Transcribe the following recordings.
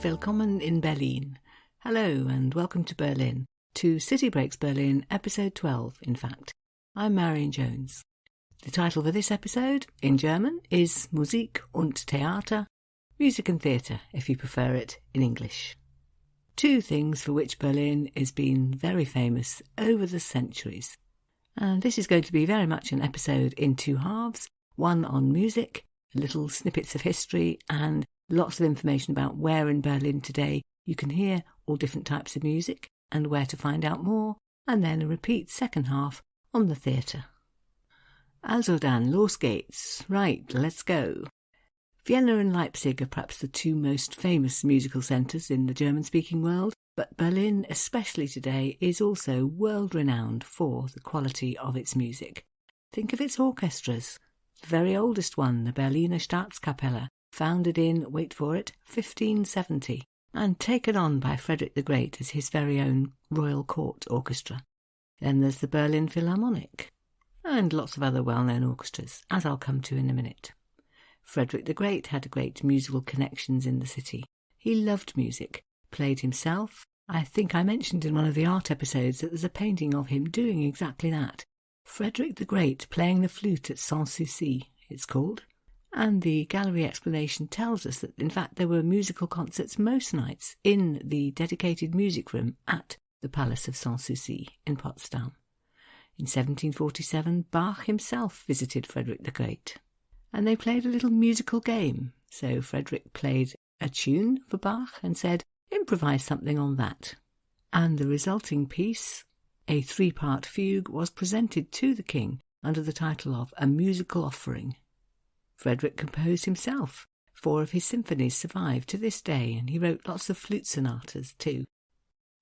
willkommen in Berlin. Hello and welcome to Berlin, to City Breaks Berlin, episode 12, in fact. I'm Marion Jones. The title for this episode, in German, is Musik und Theater, Music and Theatre, if you prefer it in English. Two things for which Berlin has been very famous over the centuries. And this is going to be very much an episode in two halves, one on music, little snippets of history, and lots of information about where in Berlin today you can hear all different types of music and where to find out more, and then a repeat second half on the theatre. Also dann, los geht's. Right, let's go. Vienna and Leipzig are perhaps the two most famous musical centres in the German-speaking world, but Berlin, especially today, is also world-renowned for the quality of its music. Think of its orchestras. The very oldest one, the Berliner Staatskapelle, founded in, wait for it, 1570, and taken on by Frederick the Great as his very own royal court orchestra. Then there's the Berlin Philharmonic, and lots of other well-known orchestras, as I'll come to in a minute. Frederick the Great had great musical connections in the city. He loved music, played himself. I think I mentioned in one of the art episodes that there's a painting of him doing exactly that. Frederick the Great playing the flute at Sanssouci, it's called. And the gallery explanation tells us that, in fact, there were musical concerts most nights in the dedicated music room at the Palace of Sanssouci in Potsdam. In 1747, Bach himself visited Frederick the Great, and they played a little musical game. So Frederick played a tune for Bach and said, "Improvise something on that." And the resulting piece, a three-part fugue, was presented to the king under the title of A Musical Offering. Frederick composed himself. 4 of his symphonies survive to this day, and he wrote lots of flute sonatas too.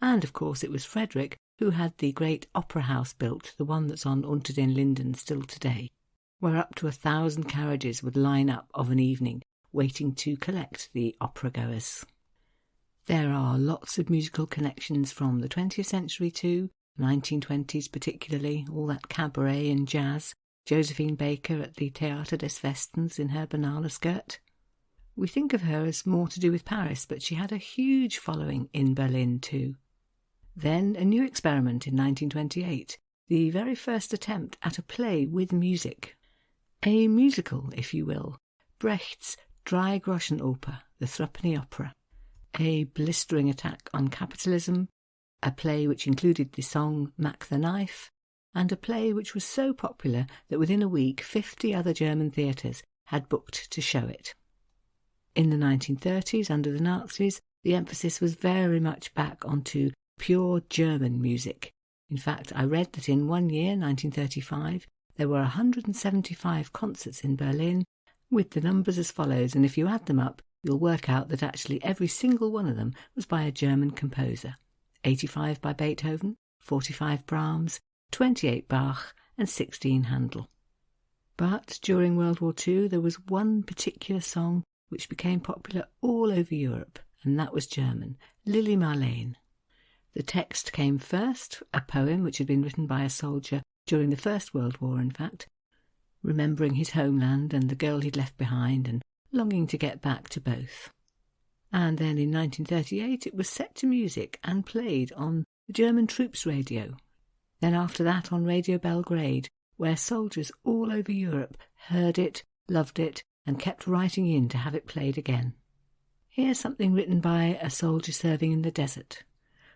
And of course it was Frederick who had the great opera house built, the one that's on Unter den Linden still today, where up to 1,000 carriages would line up of an evening, waiting to collect the opera goers. There are lots of musical connections from the 20th century too, the 1920s particularly, all that cabaret and jazz, Josephine Baker at the Theater des Westens in her banana skirt. We think of her as more to do with Paris, but she had a huge following in Berlin too. Then a new experiment in 1928, the very first attempt at a play with music. A musical, if you will, Brecht's Dreigroschenoper, the Threepenny Opera. A blistering attack on capitalism, a play which included the song Mack the Knife, and a play which was so popular that within a week 50 other German theatres had booked to show it. In the 1930s, under the Nazis, the emphasis was very much back onto pure German music. In fact, I read that in one year, 1935, there were 175 concerts in Berlin, with the numbers as follows, and if you add them up, you'll work out that actually every single one of them was by a German composer. 85 by Beethoven, 45 Brahms, 28 Bach and 16 Handel. But during World War II there was one particular song which became popular all over Europe, and that was German, Lili Marleen. The text came first, a poem which had been written by a soldier during the First World War, in fact, remembering his homeland and the girl he'd left behind and longing to get back to both. And then in 1938 it was set to music and played on the German troops' radio. Then after that on Radio Belgrade, where soldiers all over Europe heard it, loved it, and kept writing in to have it played again. Here's something written by a soldier serving in the desert.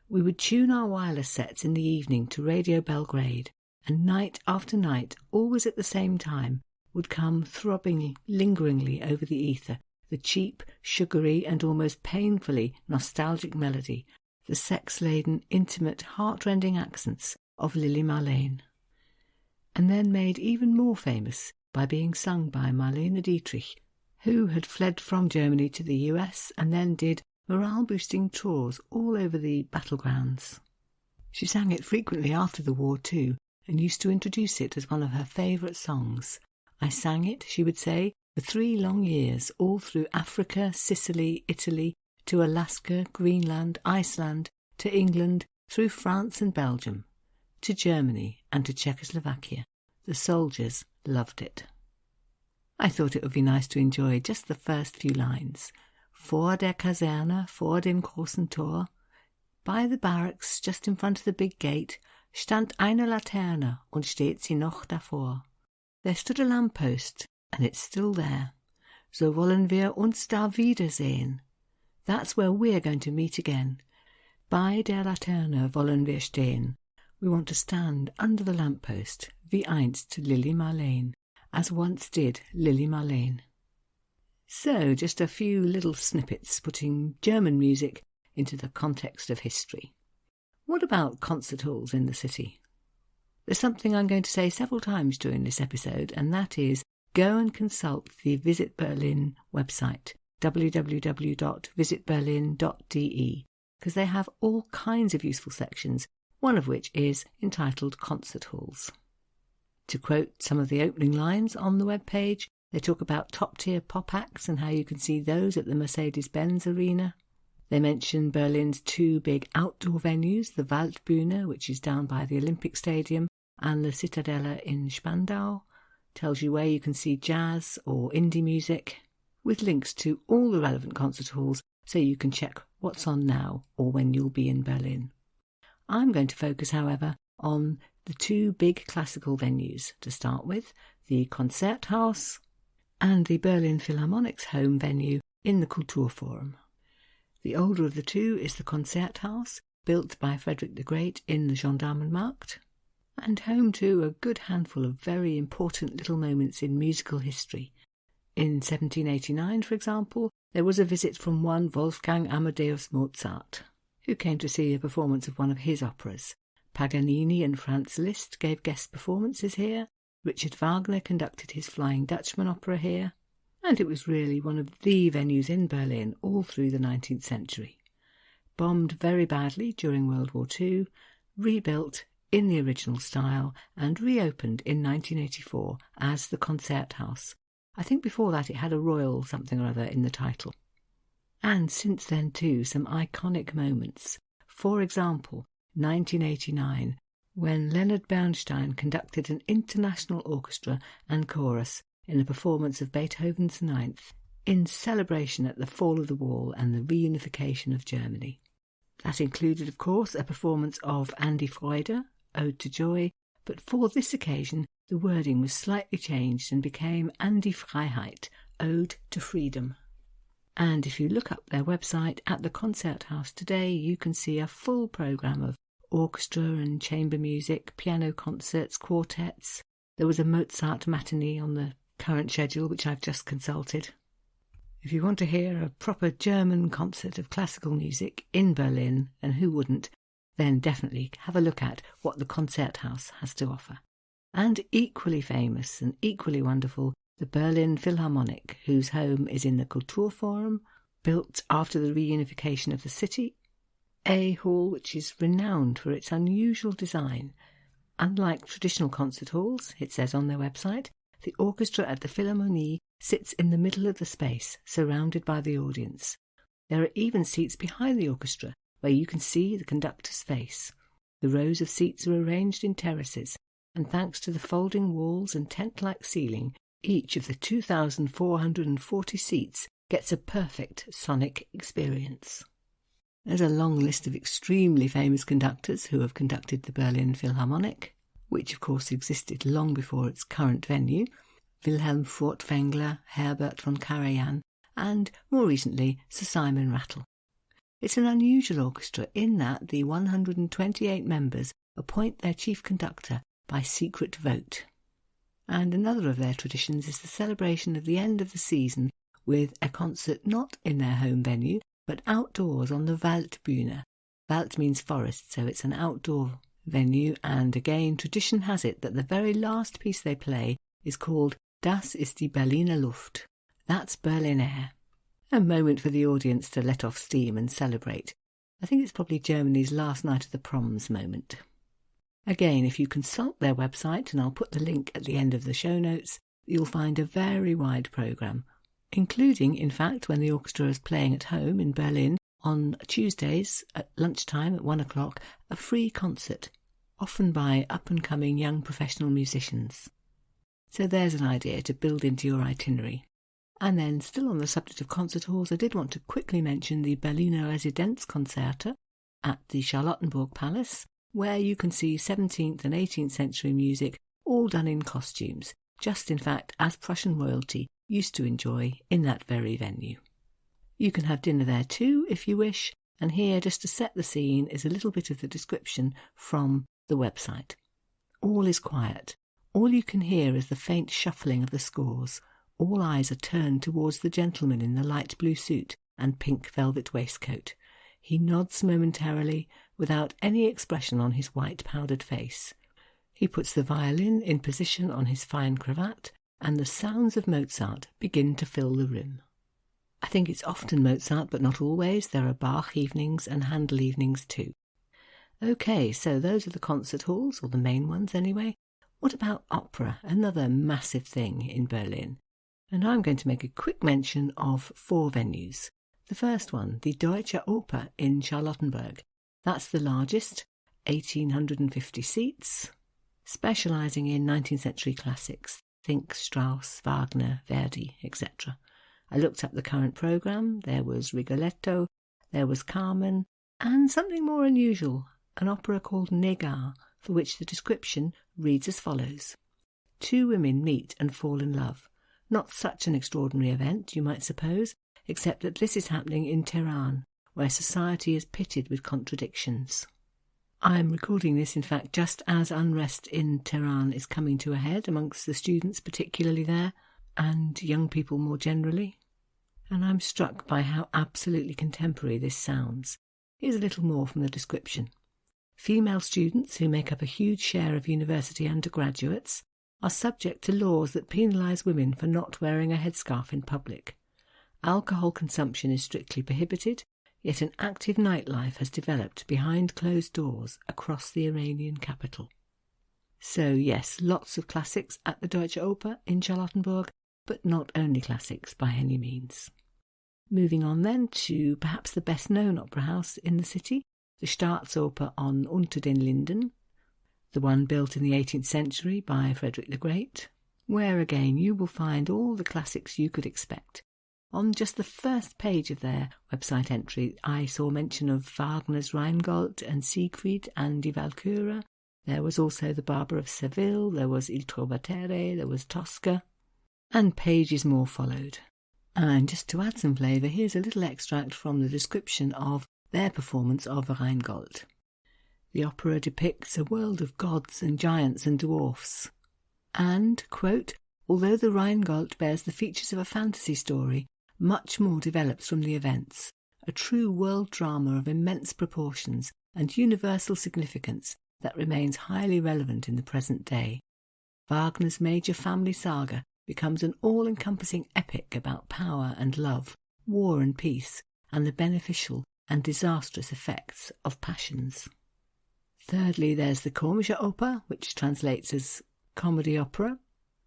We would tune our wireless sets in the evening to Radio Belgrade, and night after night, always at the same time, would come throbbing lingeringly over the ether, the cheap, sugary, and almost painfully nostalgic melody, the sex-laden, intimate, heart-rending accents of Lili Marleen, and then made even more famous by being sung by Marlene Dietrich, who had fled from Germany to the US and then did morale-boosting tours all over the battlegrounds. She sang it frequently after the war too, and used to introduce it as one of her favourite songs. I sang it, she would say, for 3 long years, all through Africa, Sicily, Italy, to Alaska, Greenland, Iceland, to England, through France and Belgium, to Germany and to Czechoslovakia. The soldiers loved it. I thought it would be nice to enjoy just the first few lines. vor der Kaserne, vor dem großen Tor. By the barracks, just in front of the big gate, stand eine Laterne und steht sie noch davor. There stood a lamppost, and it's still there. So wollen wir uns da wiedersehen. That's where we're going to meet again. Bei der Laterne wollen wir stehen. We want to stand under the lamppost, wie einst Lili Marleen, as once did Lili Marleen. So, just a few little snippets putting German music into the context of history. What about concert halls in the city? There's something I'm going to say several times during this episode, and that is go and consult the Visit Berlin website, www.visitberlin.de, because they have all kinds of useful sections, one of which is entitled Concert Halls. To quote some of the opening lines on the webpage, they talk about top-tier pop acts and how you can see those at the Mercedes-Benz Arena. They mention Berlin's two big outdoor venues, the Waldbühne, which is down by the Olympic Stadium, and the Citadella in Spandau. Tells you where you can see jazz or indie music, with links to all the relevant concert halls so you can check what's on now or when you'll be in Berlin. I'm going to focus, however, on the two big classical venues to start with, the Konzerthaus and the Berlin Philharmonic's home venue in the Kulturforum. The older of the two is the Konzerthaus, built by Frederick the Great in the Gendarmenmarkt, and home to a good handful of very important little moments in musical history. In 1789, for example, there was a visit from one Wolfgang Amadeus Mozart, who came to see a performance of one of his operas. Paganini and Franz Liszt gave guest performances here, Richard Wagner conducted his Flying Dutchman opera here, and it was really one of the venues in Berlin all through the 19th century. Bombed very badly during World War II, rebuilt in the original style and reopened in 1984 as the Konzerthaus. I think before that it had a royal something or other in the title. And since then too, some iconic moments. For example, 1989, when Leonard Bernstein conducted an international orchestra and chorus in a performance of Beethoven's Ninth in celebration at the fall of the wall and the reunification of Germany. That included, of course, a performance of An die Freude, Ode to Joy, but for this occasion the wording was slightly changed and became An die Freiheit, Ode to Freedom. And if you look up their website at the Konzerthaus today, you can see a full programme of orchestra and chamber music, piano concerts, quartets. There was a Mozart matinee on the current schedule, which I've just consulted. If you want to hear a proper German concert of classical music in Berlin, and who wouldn't, then definitely have a look at what the Konzerthaus has to offer. And equally famous and equally wonderful, the Berlin Philharmonic, whose home is in the Kulturforum, built after the reunification of the city, a hall which is renowned for its unusual design. Unlike traditional concert halls, it says on their website, the orchestra at the Philharmonie sits in the middle of the space, surrounded by the audience. There are even seats behind the orchestra, where you can see the conductor's face. The rows of seats are arranged in terraces, and thanks to the folding walls and tent-like ceiling, each of the 2,440 seats gets a perfect sonic experience. There's a long list of extremely famous conductors who have conducted the Berlin Philharmonic, which of course existed long before its current venue, Wilhelm Furtwängler, Herbert von Karajan, and, more recently, Sir Simon Rattle. It's an unusual orchestra in that the 128 members appoint their chief conductor by secret vote. And another of their traditions is the celebration of the end of the season with a concert not in their home venue, but outdoors on the Waldbühne. Wald means forest, so it's an outdoor venue, and again, tradition has it that the very last piece they play is called Das ist die Berliner Luft. That's Berlin air. A moment for the audience to let off steam and celebrate. I think it's probably Germany's last night of the proms moment. Again, if you consult their website, and I'll put the link at the end of the show notes, you'll find a very wide programme, including, in fact, when the orchestra is playing at home in Berlin, on Tuesdays at lunchtime at 1 o'clock, a free concert, often by up-and-coming young professional musicians. So there's an idea to build into your itinerary. And then, still on the subject of concert halls, I did want to quickly mention the Berliner Residenzkonzerte at the Charlottenburg Palace, where you can see 17th and 18th century music all done in costumes, just in fact as Prussian royalty used to enjoy in that very venue. You can have dinner there too if you wish, and here, just to set the scene, is a little bit of the description from the website. All is quiet. All you can hear is the faint shuffling of the scores. All eyes are turned towards the gentleman in the light blue suit and pink velvet waistcoat. He nods momentarily, without any expression on his white powdered face. He puts the violin in position on his fine cravat, and the sounds of Mozart begin to fill the room. I think it's often Mozart, but not always. There are Bach evenings and Handel evenings too. Okay, so those are the concert halls, or the main ones anyway. What about opera, another massive thing in Berlin? And I'm going to make a quick mention of 4 venues. The first one, the Deutsche Oper in Charlottenburg. That's the largest, 1,850 seats, specialising in 19th century classics. Think Strauss, Wagner, Verdi, etc. I looked up the current programme. There was Rigoletto, there was Carmen, and something more unusual, an opera called Negar, for which the description reads as follows. 2 women meet and fall in love. Not such an extraordinary event, you might suppose, except that this is happening in Tehran, where society is pitted with contradictions. I'm recording this, in fact, just as unrest in Tehran is coming to a head amongst the students, particularly there, and young people more generally. And I'm struck by how absolutely contemporary this sounds. Here's a little more from the description. Female students, who make up a huge share of university undergraduates, are subject to laws that penalise women for not wearing a headscarf in public. Alcohol consumption is strictly prohibited, yet an active nightlife has developed behind closed doors across the Iranian capital. So yes, lots of classics at the Deutsche Oper in Charlottenburg, but not only classics by any means. Moving on then to perhaps the best-known opera house in the city, the Statsoper Unter den Linden, the one built in the 18th century by Frederick the Great, where again you will find all the classics you could expect. On just the first page of their website entry, I saw mention of Wagner's Rheingold and Siegfried and Die Walküre. There was also the Barber of Seville, there was Il Trovatore, there was Tosca, and pages more followed. And just to add some flavour, here's a little extract from the description of their performance of Rheingold. The opera depicts a world of gods and giants and dwarfs. And, quote, although the Rheingold bears the features of a fantasy story, much more develops from the events, a true world drama of immense proportions and universal significance that remains highly relevant in the present day. Wagner's major family saga becomes an all-encompassing epic about power and love, war and peace, and the beneficial and disastrous effects of passions. Thirdly, there's the Komische Oper, which translates as comedy opera,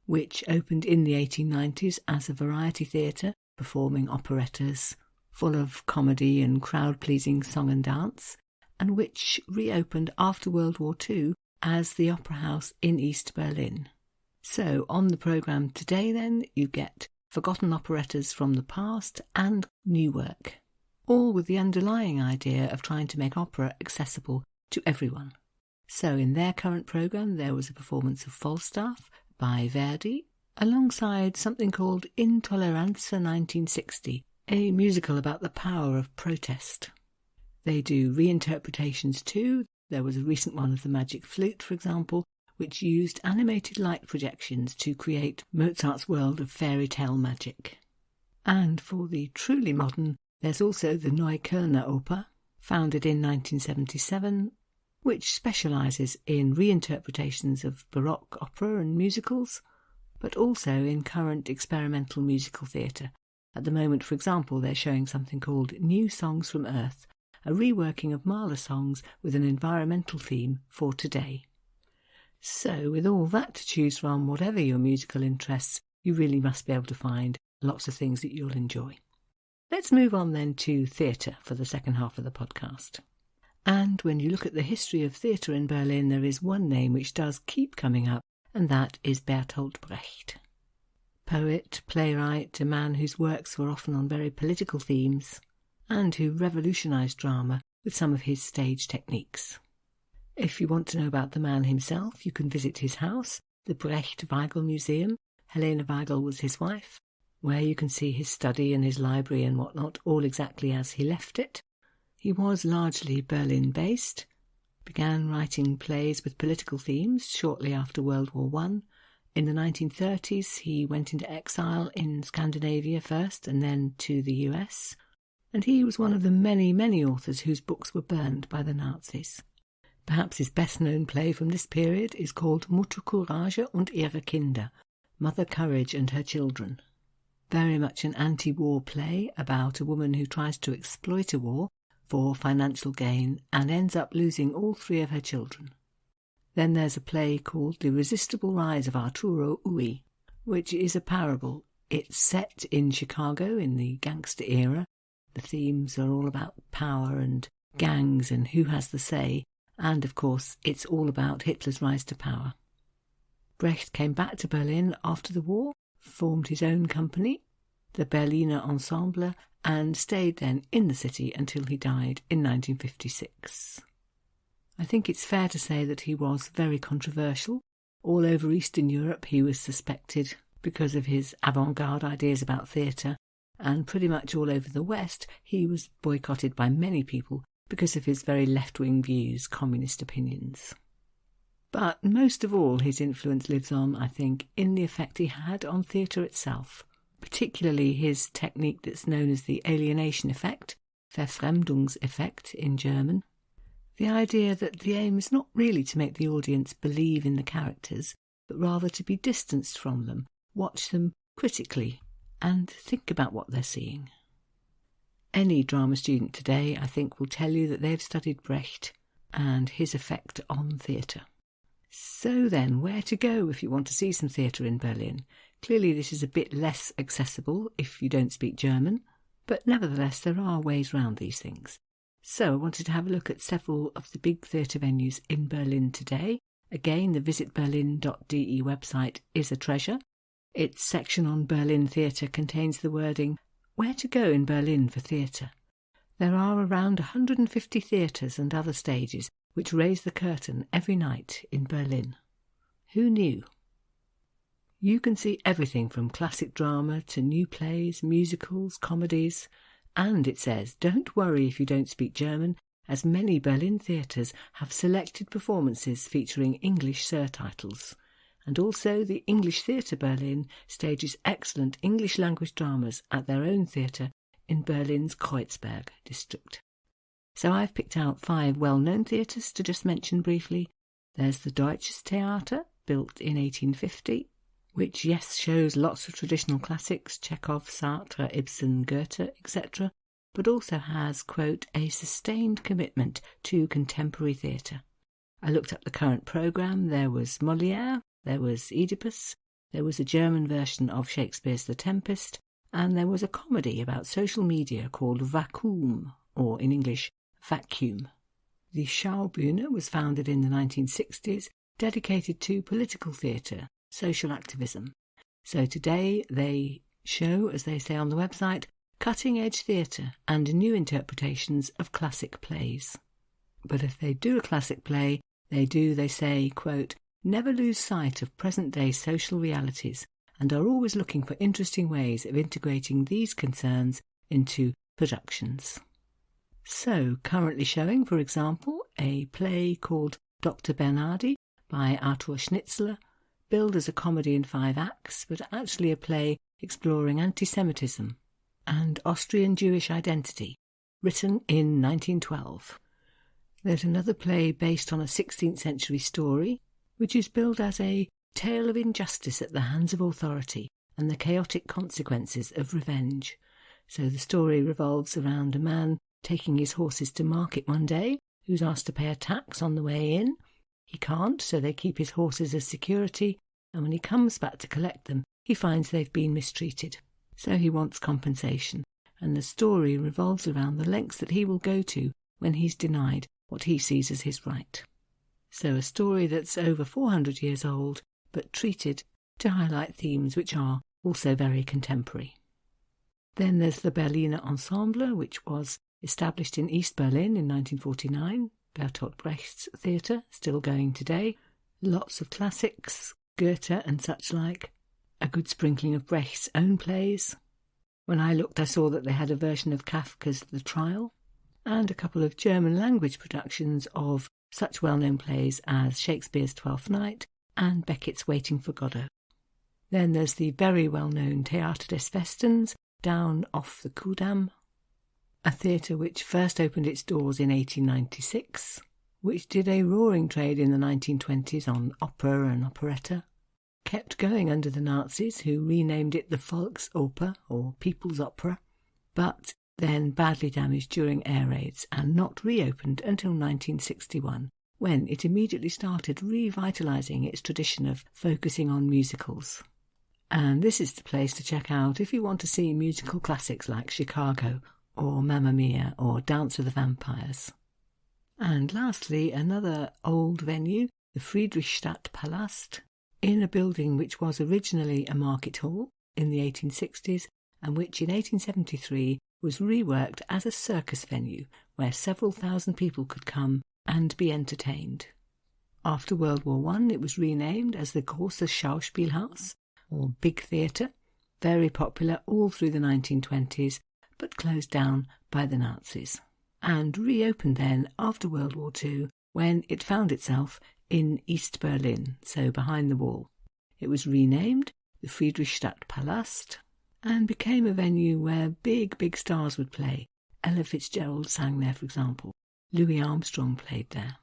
which opened in the 1890s as a variety theatre, performing operettas full of comedy and crowd-pleasing song and dance, and which reopened after World War II as the Opera House in East Berlin. So on the programme today then, you get forgotten operettas from the past and new work, all with the underlying idea of trying to make opera accessible to everyone. So in their current programme there was a performance of Falstaff by Verdi, alongside something called Intoleranza 1960, a musical about the power of protest. They do reinterpretations too. There was a recent one of The Magic Flute, for example, which used animated light projections to create Mozart's world of fairy tale magic. And for the truly modern, there's also the Neukollnischer Opera, founded in 1977, which specialises in reinterpretations of Baroque opera and musicals, but also in current experimental musical theatre. At the moment, for example, they're showing something called New Songs from Earth, a reworking of Mahler songs with an environmental theme for today. So, with all that to choose from, whatever your musical interests, you really must be able to find lots of things that you'll enjoy. Let's move on then to theatre for the second half of the podcast. And when you look at the history of theatre in Berlin, there is one name which does keep coming up, and that is Bertolt Brecht. poet, playwright, a man whose works were often on very political themes, and who revolutionised drama with some of his stage techniques. If you want to know about the man himself, you can visit his house, the Brecht-Weigel Museum. Helene Weigel was his wife, where you can see his study and his library and whatnot, all exactly as he left it. He was largely Berlin-based, began writing plays with political themes shortly after World War I. In the 1930s, he went into exile in Scandinavia first and then to the US, and he was one of the many, many authors whose books were burned by the Nazis. Perhaps his best-known play from this period is called Mutter Courage und ihre Kinder, Mother Courage and Her Children. Very much an anti-war play about a woman who tries to exploit a war for financial gain and ends up losing all 3 of her children. Then there's a play called The Irresistible Rise of Arturo Ui, which is a parable. It's set in Chicago in the gangster era. The themes are all about power and gangs and who has the say, and of course it's all about Hitler's rise to power. Brecht came back to Berlin after the war, formed his own company, the Berliner Ensemble, and stayed then in the city until he died in 1956. I think it's fair to say that he was very controversial. All over Eastern Europe he was suspected because of his avant-garde ideas about theatre, and pretty much all over the West he was boycotted by many people because of his very left-wing views, communist opinions. But most of all his influence lives on, I think, in the effect he had on theatre itself, particularly his technique that's known as the alienation effect, Verfremdungseffekt in German. The idea that the aim is not really to make the audience believe in the characters, but rather to be distanced from them, watch them critically, and think about what they're seeing. Any drama student today, I think, will tell you that they've studied Brecht and his effect on theatre. So then, where to go if you want to see some theatre in Berlin? Clearly this is a bit less accessible if you don't speak German, but nevertheless there are ways round these things. So I wanted to have a look at several of the big theatre venues in Berlin today. Again, the visitberlin.de website is a treasure. Its section on Berlin theatre contains the wording, "Where to go in Berlin for theatre?" There are around 150 theatres and other stages which raise the curtain every night in Berlin. Who knew? You can see everything from classic drama to new plays, musicals, comedies, and it says, don't worry if you don't speak German, as many Berlin theatres have selected performances featuring English surtitles. And also the English Theatre Berlin stages excellent English-language dramas at their own theatre in Berlin's Kreuzberg district. So I've picked out 5 well-known theatres to just mention briefly. There's the Deutsches Theater, built in 1850, which, yes, shows lots of traditional classics, Chekhov, Sartre, Ibsen, Goethe, etc., but also has, quote, a sustained commitment to contemporary theatre. I looked up the current programme. There was Molière, there was Oedipus, there was a German version of Shakespeare's The Tempest, and there was a comedy about social media called Vakuum, or in English, Vacuum. The Schaubühne was founded in the 1960s, dedicated to political theatre, social activism. So today they show, as they say on the website, cutting-edge theatre and new interpretations of classic plays. But if they do a classic play, they say, quote, never lose sight of present-day social realities and are always looking for interesting ways of integrating these concerns into productions. So, currently showing, for example, a play called Dr. Bernardi by Arthur Schnitzler, billed as a comedy in 5 acts, but actually a play exploring anti-Semitism and Austrian Jewish identity, written in 1912. There's another play based on a 16th century story, which is billed as a tale of injustice at the hands of authority and the chaotic consequences of revenge. So the story revolves around a man taking his horses to market one day, who's asked to pay a tax on the way in. He can't, so they keep his horses as security, and when he comes back to collect them, he finds they've been mistreated. So he wants compensation, and the story revolves around the lengths that he will go to when he's denied what he sees as his right. So a story that's over 400 years old, but treated to highlight themes which are also very contemporary. Then there's the Berliner Ensemble, which was established in East Berlin in 1949, Bertolt Brecht's theatre, still going today. Lots of classics, Goethe and such like, a good sprinkling of Brecht's own plays. When I looked, I saw that they had a version of Kafka's The Trial, and a couple of German-language productions of such well-known plays as Shakespeare's Twelfth Night and Beckett's Waiting for Godot. Then there's the very well-known Theater des Westens, down off the Kudamm, a theatre which first opened its doors in 1896, which did a roaring trade in the 1920s on opera and operetta, kept going under the Nazis, who renamed it the Volksoper, or People's Opera, but then badly damaged during air raids and not reopened until 1961, when it immediately started revitalising its tradition of focusing on musicals. And this is the place to check out if you want to see musical classics like Chicago or Mamma Mia or Dance of the Vampires. And lastly, another old venue, the Friedrichspalast, in a building which was originally a market hall in the 1860s and which in 1873 was reworked as a circus venue where several thousand people could come and be entertained. After World War I, it was renamed as the Großes Schauspielhaus, or Big Theatre, very popular all through the 1920s, but closed down by the Nazis, and reopened then after World War II when it found itself in East Berlin, so behind the wall. It was renamed the Friedrichstadtpalast and became a venue where big stars would play. Ella Fitzgerald sang there, for example. Louis Armstrong played there.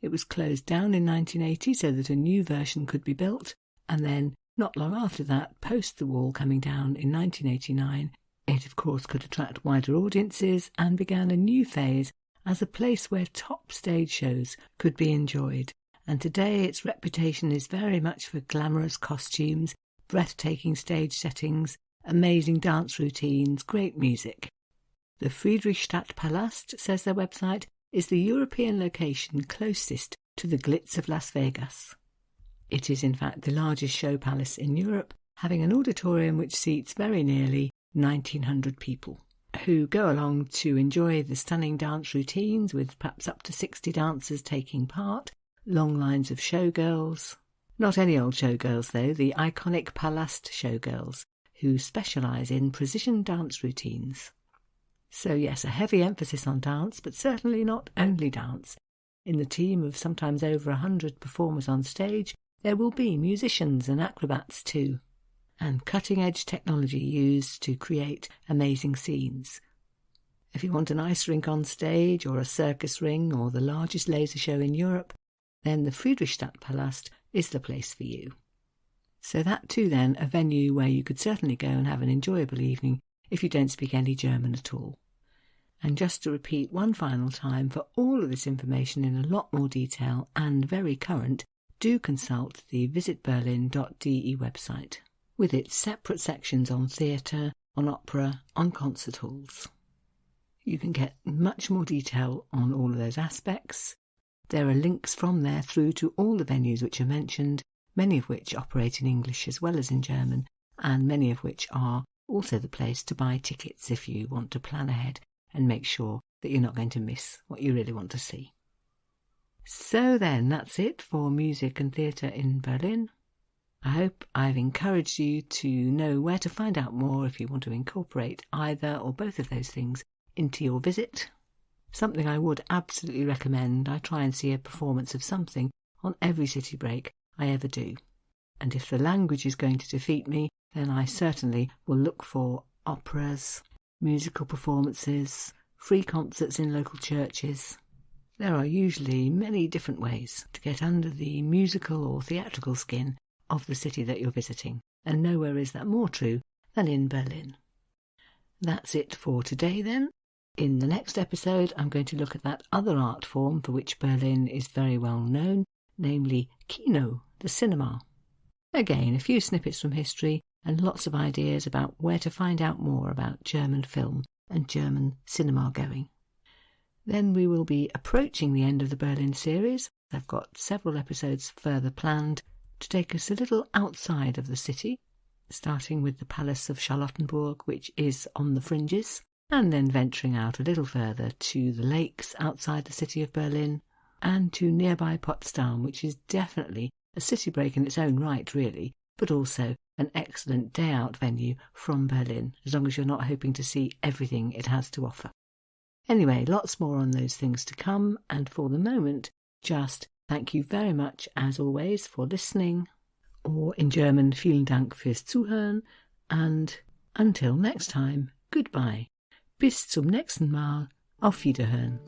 It was closed down in 1980 so that a new version could be built, and then not long after that, post the wall coming down in 1989, it of course could attract wider audiences and began a new phase as a place where top stage shows could be enjoyed. And today its reputation is very much for glamorous costumes, breathtaking stage settings, amazing dance routines, great music. The Friedrichstadtpalast, says their website, is the European location closest to the glitz of Las Vegas. It is in fact the largest show palace in Europe, having an auditorium which seats very nearly 1,900 people, who go along to enjoy the stunning dance routines with perhaps up to 60 dancers taking part, long lines of showgirls. Not any old showgirls though, the iconic Palast showgirls, who specialise in precision dance routines. So yes, a heavy emphasis on dance, but certainly not only dance. In the team of sometimes over 100 performers on stage, there will be musicians and acrobats too, and cutting-edge technology used to create amazing scenes. If you want an ice rink on stage, or a circus ring, or the largest laser show in Europe, then the Friedrichstadtpalast is the place for you. So that too then, a venue where you could certainly go and have an enjoyable evening if you don't speak any German at all. And just to repeat one final time, for all of this information in a lot more detail and very current, do consult the visitberlin.de website, with its separate sections on theatre, on opera, on concert halls. You can get much more detail on all of those aspects. There are links from there through to all the venues which are mentioned, many of which operate in English as well as in German, and many of which are also the place to buy tickets if you want to plan ahead and make sure that you're not going to miss what you really want to see. So then, that's it for music and theatre in Berlin. I hope I've encouraged you to know where to find out more if you want to incorporate either or both of those things into your visit. Something I would absolutely recommend. I try and see a performance of something on every city break I ever do. And if the language is going to defeat me, then I certainly will look for operas, musical performances, free concerts in local churches. There are usually many different ways to get under the musical or theatrical skin of the city that you're visiting, and nowhere is that more true than in Berlin. That's it for today then. In the next episode, I'm going to look at that other art form for which Berlin is very well known, namely Kino, the cinema. Again, a few snippets from history and lots of ideas about where to find out more about German film and German cinema going. Then we will be approaching the end of the Berlin series. I've got several episodes further planned to take us a little outside of the city, starting with the Palace of Charlottenburg, which is on the fringes, and then venturing out a little further to the lakes outside the city of Berlin, and to nearby Potsdam, which is definitely a city break in its own right, really, but also an excellent day-out venue from Berlin, as long as you're not hoping to see everything it has to offer. Anyway, lots more on those things to come, and for the moment, just thank you very much, as always, for listening, or in German, vielen Dank fürs Zuhören, and until next time, goodbye. Bis zum nächsten Mal. Auf Wiederhören.